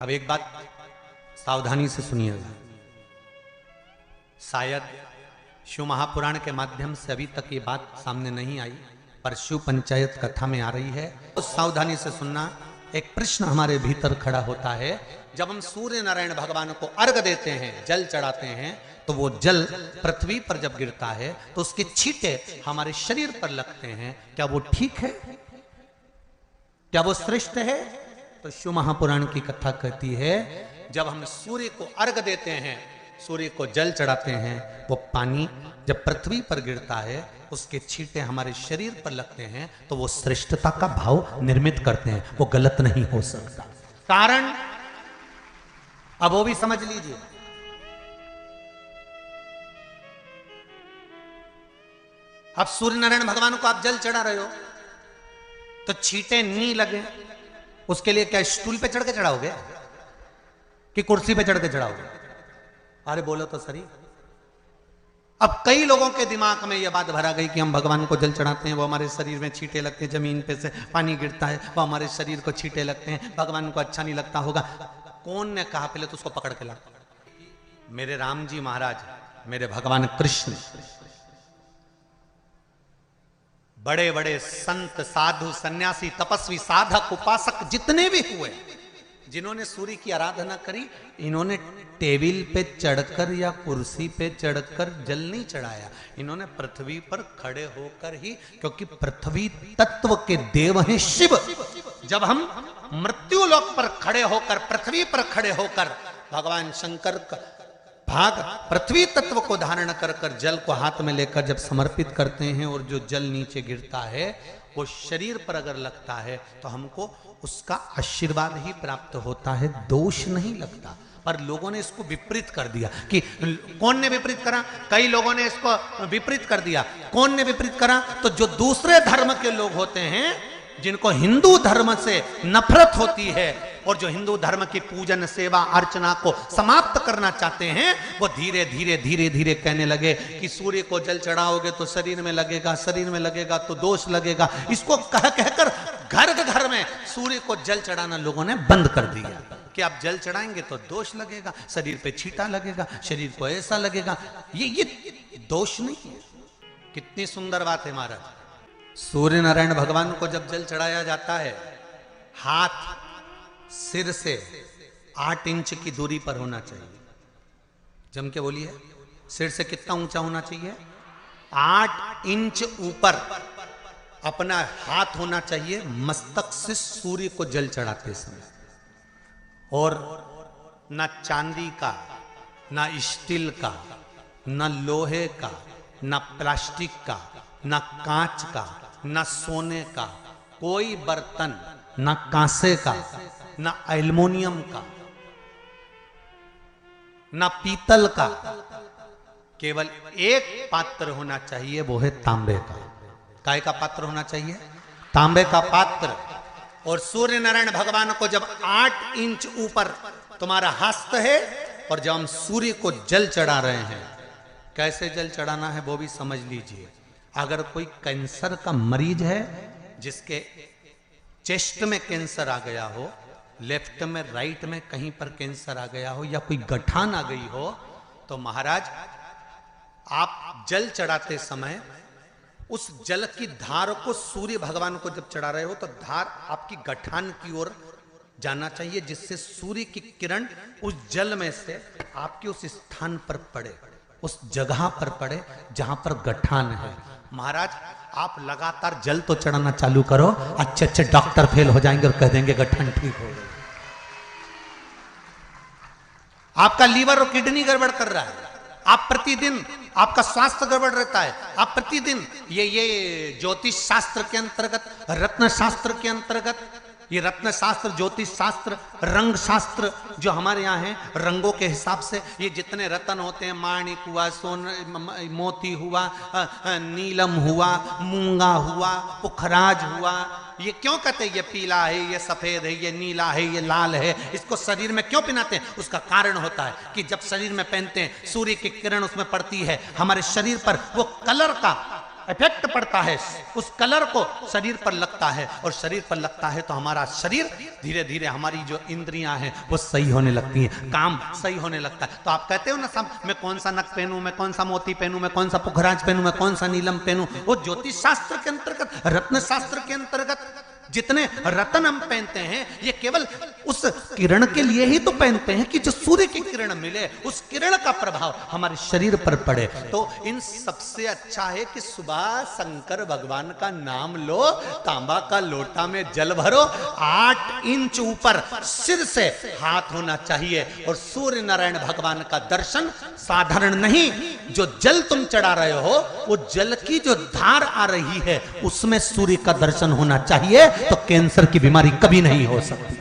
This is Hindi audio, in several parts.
अब एक बात सावधानी से सुनिएगा। शायद शिव महापुराण के माध्यम से अभी तक ये बात सामने नहीं आई, पर शिव पंचायत कथा में आ रही है। तो सावधानी से सुनना। एक प्रश्न हमारे भीतर खड़ा होता है, जब हम सूर्य नारायण भगवान को अर्घ देते हैं, जल चढ़ाते हैं, तो वो जल पृथ्वी पर जब गिरता है तो उसके छींटे हमारे शरीर पर लगते हैं। क्या वो ठीक है? क्या वो श्रेष्ठ है? तो शिव महापुराण की कथा कहती है, जब हम सूर्य को अर्घ देते हैं, सूर्य को जल चढ़ाते हैं, वो पानी जब पृथ्वी पर गिरता है, उसके छींटे हमारे शरीर पर लगते हैं, तो वो श्रेष्ठता का भाव निर्मित करते हैं। वो गलत नहीं हो सकता। कारण अब वो भी समझ लीजिए। अब सूर्य नारायण भगवान को आप जल चढ़ा रहे हो तो छींटे नहीं लगे, उसके लिए क्या स्टूल पे चढ़ के चढ़ाओगे कि कुर्सी पे चढ़ के चढ़ाओगे? अरे बोलो तो सही। अब कई लोगों के दिमाग में यह बात भरा गई कि हम भगवान को जल चढ़ाते हैं, वो हमारे शरीर में छींटे लगते हैं, जमीन पे से पानी गिरता है, वो हमारे शरीर को छींटे लगते हैं, भगवान को अच्छा नहीं लगता होगा। कौन ने कहा? पहले तो उसको पकड़ के ला। मेरे राम जी महाराज, मेरे भगवान कृष्ण, बड़े बड़े संत, साधु, सन्यासी, तपस्वी, साधक, उपासक जितने भी हुए, जिन्होंने सूर्य की आराधना करी, इन्होंने टेबल पे चढ़कर या कुर्सी पे चढ़कर जल नहीं चढ़ाया। इन्होंने पृथ्वी पर खड़े होकर ही, क्योंकि पृथ्वी तत्व के देव हैं शिव। जब हम मृत्यु लोक पर खड़े होकर, पृथ्वी पर खड़े होकर भगवान शंकर का भाग पृथ्वी तत्व को धारण कर कर जल को हाथ में लेकर जब समर्पित करते हैं, और जो जल नीचे गिरता है वो शरीर पर अगर लगता है तो हमको उसका आशीर्वाद ही प्राप्त होता है, दोष नहीं लगता। पर लोगों ने इसको विपरीत कर दिया। कि कौन ने विपरीत करा? कई लोगों ने इसको विपरीत कर दिया। कौन ने विपरीत करा? तो जो दूसरे धर्म के लोग होते हैं, जिनको हिंदू धर्म से नफरत होती है और जो हिंदू धर्म की पूजन, सेवा, अर्चना को समाप्त करना चाहते हैं, वो धीरे धीरे धीरे धीरे कहने लगे कि सूर्य को जल चढ़ाओगे तो शरीर में लगेगा, शरीर में लगेगा तो दोष लगेगा। इसको कह कहकर घर घर में सूर्य को जल चढ़ाना लोगों ने बंद कर दिया कि आप जल चढ़ाएंगे तो दोष लगेगा, शरीर पे छींटा लगेगा, शरीर को ऐसा लगेगा। ये दोष नहीं है। कितनी सुंदर बात है महाराज। सूर्य नारायण भगवान को जब जल चढ़ाया जाता है, हाथ सिर से 8 इंच की दूरी पर होना चाहिए। जम के बोलिए, सिर से कितना ऊंचा होना चाहिए? 8 इंच ऊपर अपना हाथ होना चाहिए मस्तक से सूर्य को जल चढ़ाते समय। और ना चांदी का, ना स्टील का, ना लोहे का, ना प्लास्टिक का, ना कांच का, ना सोने का कोई बर्तन, ना कांसे का, ना एल्युमिनियम का, ना पीतल का, केवल एक पात्र होना चाहिए, वो है तांबे का। काय का पात्र होना चाहिए? तांबे का पात्र। और सूर्य नारायण भगवान को जब 8 इंच ऊपर तुम्हारा हस्त है, और जब हम सूर्य को जल चढ़ा रहे हैं, कैसे जल चढ़ाना है वो भी समझ लीजिए। अगर कोई कैंसर का मरीज है, जिसके चेस्ट में कैंसर आ गया हो, लेफ्ट में, राइट में कहीं पर कैंसर आ गया हो, या कोई गठान आ गई हो, तो महाराज आप जल चढ़ाते समय उस जल की धार को सूर्य भगवान को जब चढ़ा रहे हो, तो धार आपकी गठान की ओर जाना चाहिए, जिससे सूर्य की किरण उस जल में से आपके उस स्थान पर पड़े, उस जगह पर पड़े जहां पर गठान है। महाराज आप लगातार जल तो चढ़ाना चालू करो, अच्छे अच्छे डॉक्टर फेल हो जाएंगे और कह देंगे गठन ठीक हो गई। आपका लीवर और किडनी गड़बड़ कर रहा है, आप प्रतिदिन, आपका स्वास्थ्य गड़बड़ रहता है, आप प्रतिदिन ये ज्योतिष शास्त्र के अंतर्गत, रत्न शास्त्र के अंतर्गत, ये रत्न शास्त्र, ज्योतिष शास्त्र, रंग शास्त्र जो हमारे यहाँ है, रंगों के हिसाब से ये जितने रत्न होते हैं, माणिक हुआ, मोती हुआ, नीलम हुआ, मूंगा हुआ, पुखराज हुआ, ये क्यों कहते हैं ये पीला है, ये सफेद है, ये नीला है, ये लाल है, इसको शरीर में क्यों पहनाते हैं? उसका कारण होता है कि जब शरीर में पहनते हैं, सूर्य की किरण उसमें पड़ती है, हमारे शरीर पर वो कलर का इफेक्ट पड़ता है, उस कलर को शरीर पर लगता है, और शरीर पर लगता है तो हमारा शरीर धीरे धीरे, हमारी जो इंद्रियां हैं वो सही होने लगती हैं, काम सही होने लगता है। तो आप कहते हो ना सब, मैं कौन सा नक पहनूं, मैं कौन सा मोती पहनूं, मैं कौन सा पुखराज पहनूं, मैं कौन सा नीलम पहनूं, वो ज्योतिष शास्त्र के अंतर्गत, रत्न शास्त्र के अंतर्गत जितने रत्न हम पहनते हैं, ये केवल उस किरण के लिए ही तो पहनते हैं कि जो सूर्य की किरण मिले, उस किरण का प्रभाव हमारे शरीर पर पड़े। तो इन सबसे अच्छा है कि सुबह शंकर भगवान का नाम लो, तांबा का लोटा में जल भरो, 8 इंच ऊपर सिर से हाथ होना चाहिए, और सूर्य नारायण भगवान का दर्शन साधारण नहीं, जो जल तुम चढ़ा रहे हो, वो जल की जो धार आ रही है उसमें सूर्य का दर्शन होना चाहिए, तो कैंसर की बीमारी कभी नहीं हो सकती।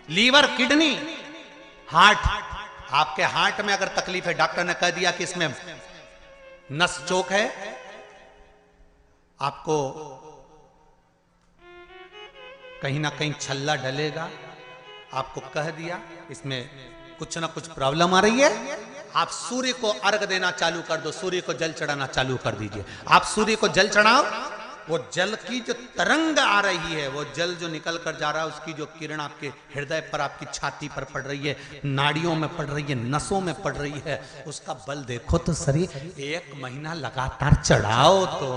लीवर, किडनी, हार्ट, आपके हार्ट में अगर तकलीफ है, डॉक्टर ने कह दिया कि इसमें नस चोक है, आपको कहीं ना कहीं छल्ला डलेगा, आपको कह दिया इसमें कुछ ना कुछ प्रॉब्लम आ रही है, आप सूर्य को अर्घ देना चालू कर दो, सूर्य को जल चढ़ाना चालू कर दीजिए। आप सूर्य को जल चढ़ाओ, वो जल की जो तरंग आ रही है, वो जल जो निकल कर जा रहा है, उसकी जो किरण आपके हृदय पर, आपकी छाती पर पड़ रही है, नाड़ियों में पड़ रही है, नसों में पड़ रही है, उसका बल देखो तो शरीर 1 महीना लगातार चढ़ाओ, तो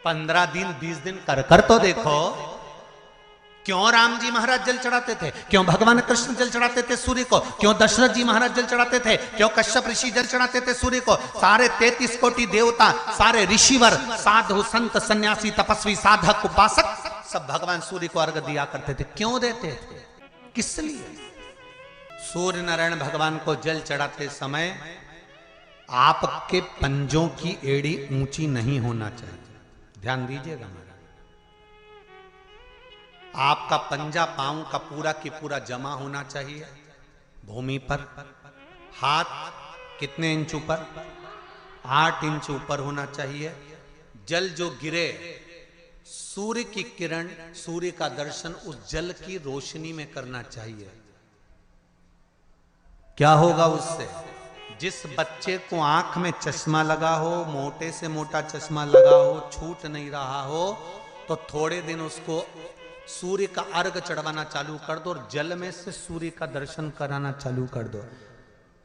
15 दिन 20 दिन कर तो देखो। क्यों राम जी महाराज जल चढ़ाते थे, क्यों भगवान कृष्ण जल चढ़ाते थे सूर्य को, क्यों दशरथ जी महाराज जल चढ़ाते थे, क्यों कश्यप ऋषि जल चढ़ाते थे सूर्य को, सारे 33 कोटि देवता, सारे ऋषिवर, साधु संत सन्यासी तपस्वी साधक उपासक सब भगवान सूर्य को अर्घ दिया करते थे। क्यों देते थे, किस लिए? सूर्य नारायण भगवान को जल चढ़ाते समय आपके पंजों की एड़ी ऊंची नहीं होना चाहिए, ध्यान दीजिएगा। आपका पंजा पांव का पूरा की पूरा जमा होना चाहिए भूमि पर। हाथ कितने इंच ऊपर? 8 इंच ऊपर होना चाहिए। जल जो गिरे, सूर्य की किरण, सूर्य का दर्शन उस जल की रोशनी में करना चाहिए। क्या होगा उससे? जिस बच्चे को आंख में चश्मा लगा हो, मोटे से मोटा चश्मा लगा हो, छूट नहीं रहा हो, तो थोड़े दिन उसको सूर्य का अर्घ चढ़वाना चालू कर दो, और जल में से सूर्य का दर्शन कराना चालू कर दो।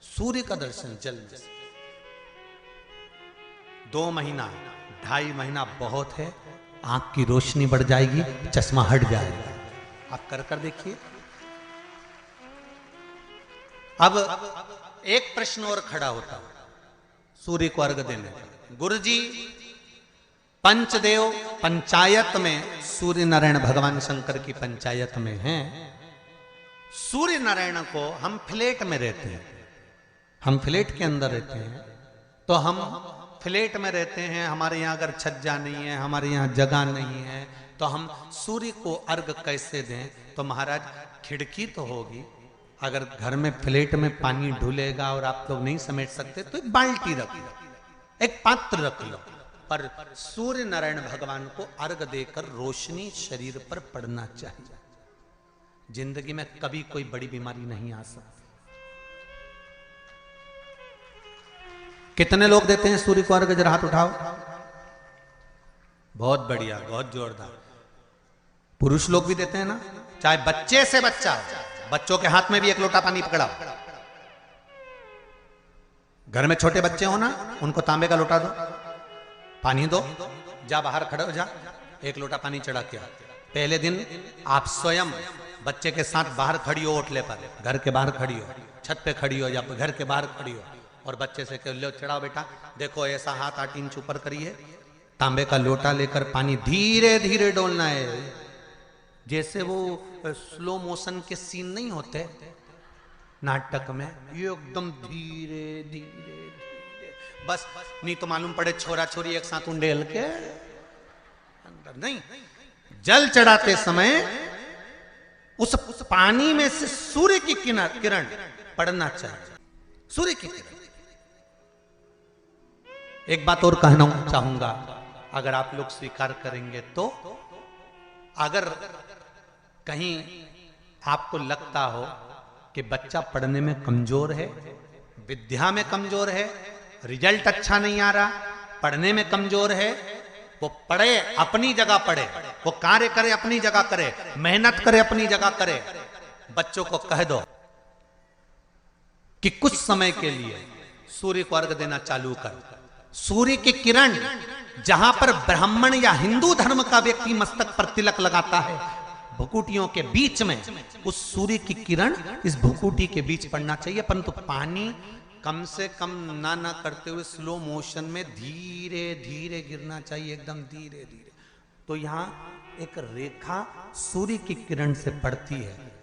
सूर्य का दर्शन जल में से 2 महीना 2.5 महीना बहुत है, आंख की रोशनी बढ़ जाएगी, चश्मा हट जाएगा। आप कर देखिए। अब एक प्रश्न और खड़ा होता है सूर्य को अर्घ देने का। गुरुजी, पंचदेव पंचायत में सूर्य नारायण भगवान शंकर की पंचायत में हैं। सूर्य नारायण को हम फ्लैट में रहते हैं, हम फ्लैट के अंदर रहते हैं, तो हम फ्लैट में रहते हैं, हमारे यहाँ अगर छज्जा नहीं है, हमारे यहाँ जगह नहीं है, तो हम सूर्य को अर्घ कैसे दें? तो महाराज खिड़की तो होगी, अगर घर में फ्लैट में पानी ढुलेगा और आप लोग नहीं समेट सकते तो एक बाल्टी रख लो, एक पात्र रख लो, पर सूर्य नारायण भगवान को अर्घ देकर रोशनी शरीर पर पड़ना चाहिए। जिंदगी में कभी कोई बड़ी बीमारी नहीं आ सकती। कितने लोग देते हैं सूर्य को अर्घ? जरा हाथ उठाओ। बहुत बढ़िया, बहुत जोरदार। पुरुष लोग भी देते हैं ना, चाहे बच्चे से बच्चा हो, बच्चों के हाथ में भी 1 लोटा पानी पकड़ाओ। घर में छोटे बच्चे हो ना, उनको तांबे का लोटा दो, पानी दो, जा बाहर खड़े हो जा, 1 लोटा पानी चढ़ा के। पहले दिन आप स्वयं बच्चे के साथ बाहर खड़ी हो, ओटले पर, घर के बाहर खड़ी हो, छत पे खड़ी हो या घर के बाहर खड़ी हो, और बच्चे से कह लो चढ़ाओ बेटा, देखो ऐसा हाथ 8 इंच ऊपर करिए, तांबे का लोटा लेकर पानी धीरे धीरे डोलना है। जैसे वो स्लो मोशन के सीन नहीं होते नाटक में, ये एकदम धीरे धीरे, बस नहीं तो मालूम पड़े छोरा छोरी एक साथ उंडेल के अंदर नहीं। जल चढ़ाते समय उस पानी में से सूर्य की किरण पड़ना चाहिए, सूर्य की किरण। एक बात और कहना चाहूंगा, अगर आप लोग स्वीकार करेंगे तो, अगर कहीं आपको लगता हो कि बच्चा पढ़ने में कमजोर है, विद्या में कमजोर है, रिजल्ट अच्छा नहीं आ रहा, पढ़ने में कमजोर है, वो पढ़े अपनी जगह पढ़े, वो कार्य करे अपनी जगह करे, मेहनत करे अपनी जगह करे। बच्चों को कह दो कि कुछ समय के लिए सूर्य को अर्घ देना चालू कर। सूर्य की किरण जहां पर ब्राह्मण या हिंदू धर्म का व्यक्ति मस्तक पर तिलक लगाता है, भुकुटियों के बीच में उस सूर्य की किरण इस भुकुटी के बीच पड़ना चाहिए, परंतु पानी कम से कम ना करते हुए स्लो मोशन में धीरे धीरे गिरना चाहिए, एकदम धीरे धीरे। तो यहां एक रेखा सूर्य की किरण से पड़ती है।